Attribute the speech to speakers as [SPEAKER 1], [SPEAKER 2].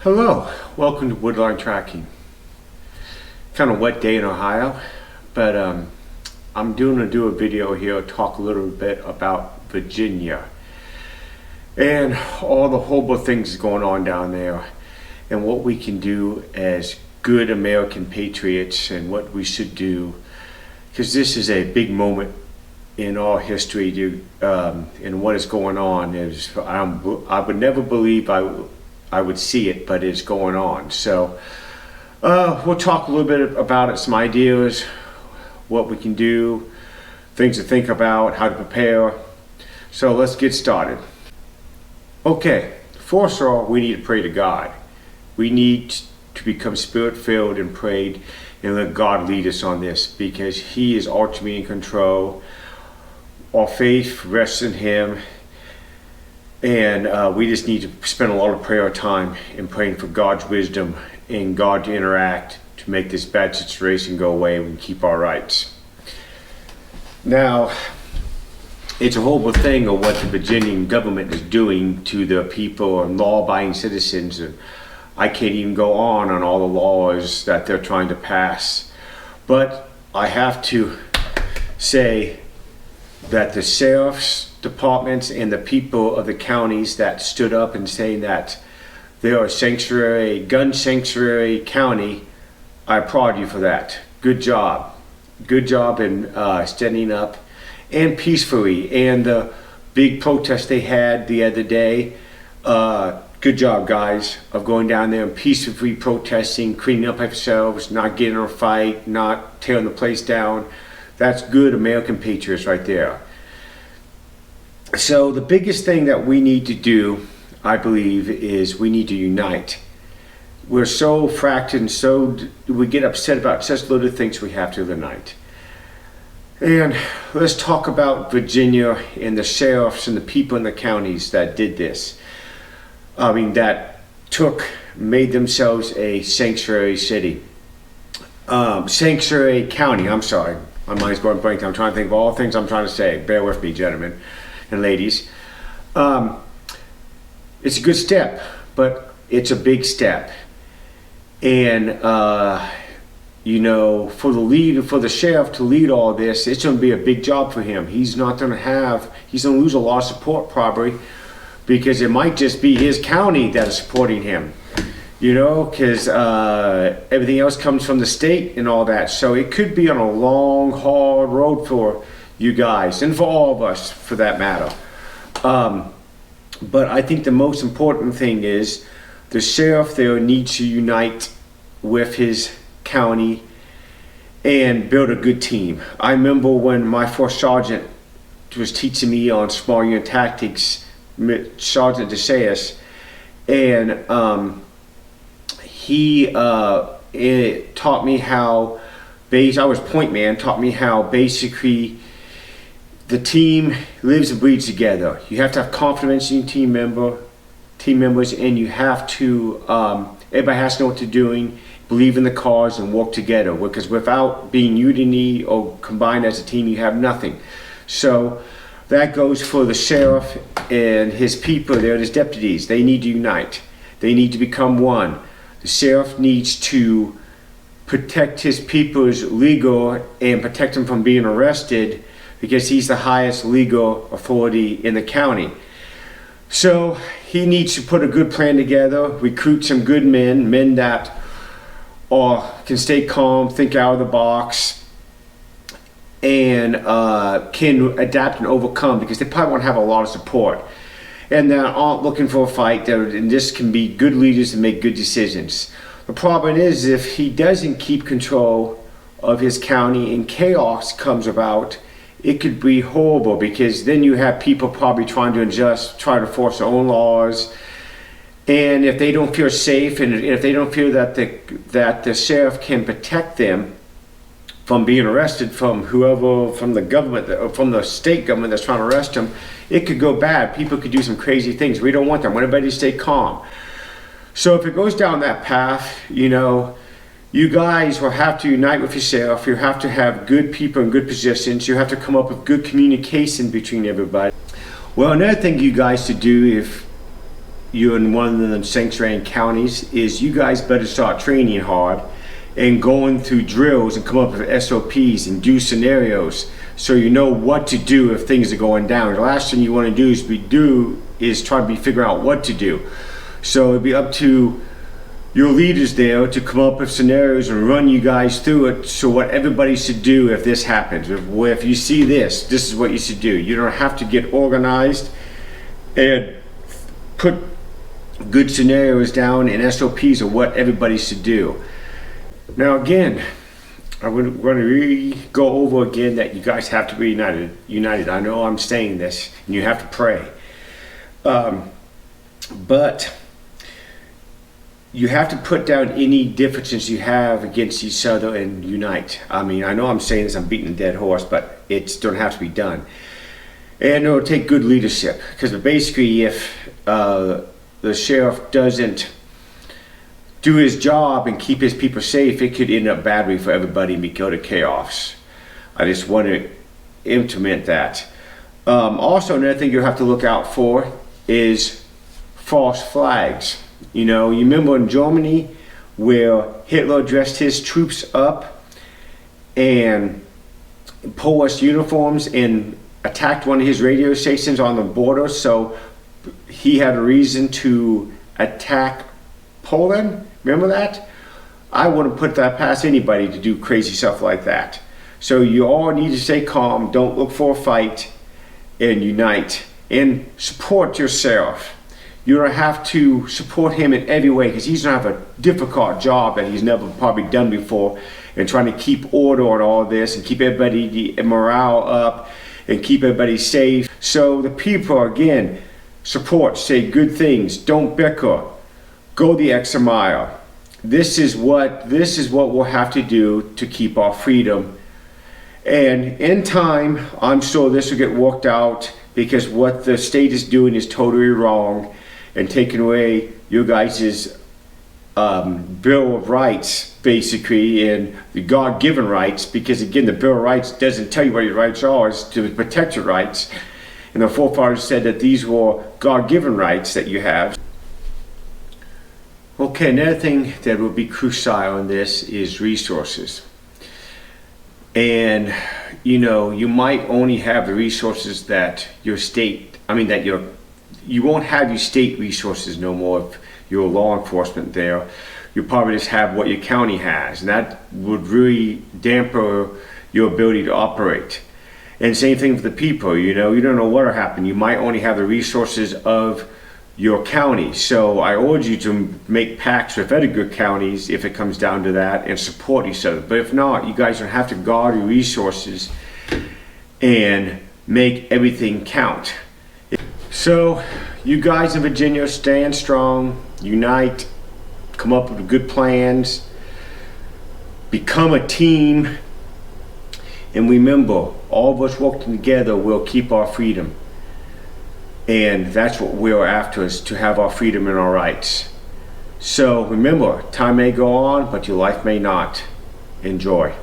[SPEAKER 1] Hello, welcome to Woodline Tracking. Kind of wet day in Ohio, but I'm going to do a video here, talk a little bit about Virginia and all the horrible things going on down there and what we can do as good American patriots and what we should do, because this is a big moment in our history, and what is going on is I would never believe I would see it, but it's going on. So we'll talk a little bit about it, some ideas, what we can do, things to think about, how to prepare. So let's get started. Okay, first of all, we need to pray to God. We need to become spirit-filled and prayed and let God lead us on this, because He is ultimately in control. Our faith rests in Him. And we just need to spend a lot of prayer time in praying for God's wisdom and God to interact to make this bad situation go away and keep our rights. Now, it's a horrible thing of what the Virginian government is doing to the people and law-abiding citizens. And I can't even go on all the laws that they're trying to pass. But I have to say that the sheriff's departments and the people of the counties that stood up and saying that they are a gun sanctuary county, I applaud you for that. Good job. Good job in standing up and peacefully. And the big protest they had the other day, good job, guys, of going down there and peacefully protesting, cleaning up yourselves, not getting in a fight, not tearing the place down. That's good American patriots right there. So the biggest thing that we need to do, I believe, is we need to unite. We're so fractured and we get upset about such little things, we have to unite. And let's talk about Virginia and the sheriffs and the people in the counties that did this. Made themselves a sanctuary city. Sanctuary county, I'm sorry. My mind's going blank. I'm trying to think of all the things I'm trying to say. Bear with me, gentlemen and ladies. It's a good step, but it's a big step. And for the sheriff to lead all this, it's going to be a big job for him. He's going to lose a lot of support probably, because it might just be his county that is supporting him, because everything else comes from the state and all that. So it could be on a long, hard road for you guys, and for all of us for that matter. But I think the most important thing is the sheriff there needs to unite with his county and build a good team. I remember when my first sergeant was teaching me on small unit tactics, Sergeant DeSayas, and he taught me how, I was point man, taught me how basically the team lives and breathes together. You have to have confidence in your team members, and you have to, everybody has to know what they're doing, believe in the cause, and work together. Because without being unity or combined as a team, you have nothing. So that goes for the sheriff and his people there, his deputies. They need to unite. They need to become one. The sheriff needs to protect his people's legal and protect them from being arrested, because he's the highest legal authority in the county. So he needs to put a good plan together, recruit some good men that can stay calm, think out of the box, and can adapt and overcome, because they probably won't have a lot of support. And that aren't looking for a fight, and this can be good leaders and make good decisions. The problem is, if he doesn't keep control of his county and chaos comes about, it could be horrible, because then you have people probably trying to force their own laws. And if they don't feel safe, and if they don't feel that the sheriff can protect them from being arrested from the government, or from the state government that's trying to arrest them, it could go bad. People could do some crazy things. We don't want them. We want everybody to stay calm. So if it goes down that path, you guys will have to unite with yourself. You have to have good people in good positions. You have to come up with good communication between everybody. Well, another thing you guys should do, if you're in one of the sanctuary counties, is you guys better start training hard and going through drills and come up with SOPs and do scenarios so you know what to do if things are going down. The last thing you want to do is try to be figuring out what to do. So it'd be up to your leaders there to come up with scenarios and run you guys through it, so what everybody should do if this happens. If you see this is what you should do. You don't have to get organized and put good scenarios down and SOPs of what everybody should do. Now again, I'm going to really go over again that you guys have to be united. I know I'm saying this, and you have to pray. But you have to put down any differences you have against each other and unite. I mean, I know I'm saying this, I'm beating a dead horse, but it's don't have to be done. And it'll take good leadership, because basically if the sheriff doesn't do his job and keep his people safe, it could end up badly for everybody and go to chaos. I just want to implement that. Also, another thing you have to look out for is false flags. You know, you remember in Germany where Hitler dressed his troops up and Polish uniforms and attacked one of his radio stations on the border, so he had a reason to attack Poland. Remember that? I wouldn't put that past anybody to do crazy stuff like that. So you all need to stay calm, don't look for a fight, and unite and support your sheriff. You don't have to support him in every way, because he's going to have a difficult job that he's never probably done before, and trying to keep order on all this and keep everybody morale up and keep everybody safe. So the people, again, support, say good things, don't bicker, go the extra mile. This is what we'll have to do to keep our freedom. And in time, I'm sure this will get worked out, because what the state is doing is totally wrong and taking away your guys' Bill of Rights, basically, and the God-given rights, because again, the Bill of Rights doesn't tell you what your rights are, it's to protect your rights. And the forefathers said that these were God-given rights that you have. Okay, another thing that will be crucial in this is resources. And you know, you might only have the resources that your state, you won't have your state resources no more if you're law enforcement there. You probably just have what your county has, and that would really damper your ability to operate. And same thing for the people, you know, you don't know what will happen. You might only have the resources of your county. So I urge you to make pacts with other good counties if it comes down to that, and support each other. But if not, you guys don't have to guard your resources and make everything count. So you guys in Virginia, stand strong, unite, come up with good plans, become a team, and remember, all of us working together will keep our freedom. And that's what we're after, is to have our freedom and our rights. So remember, time may go on, but your life may not. Enjoy.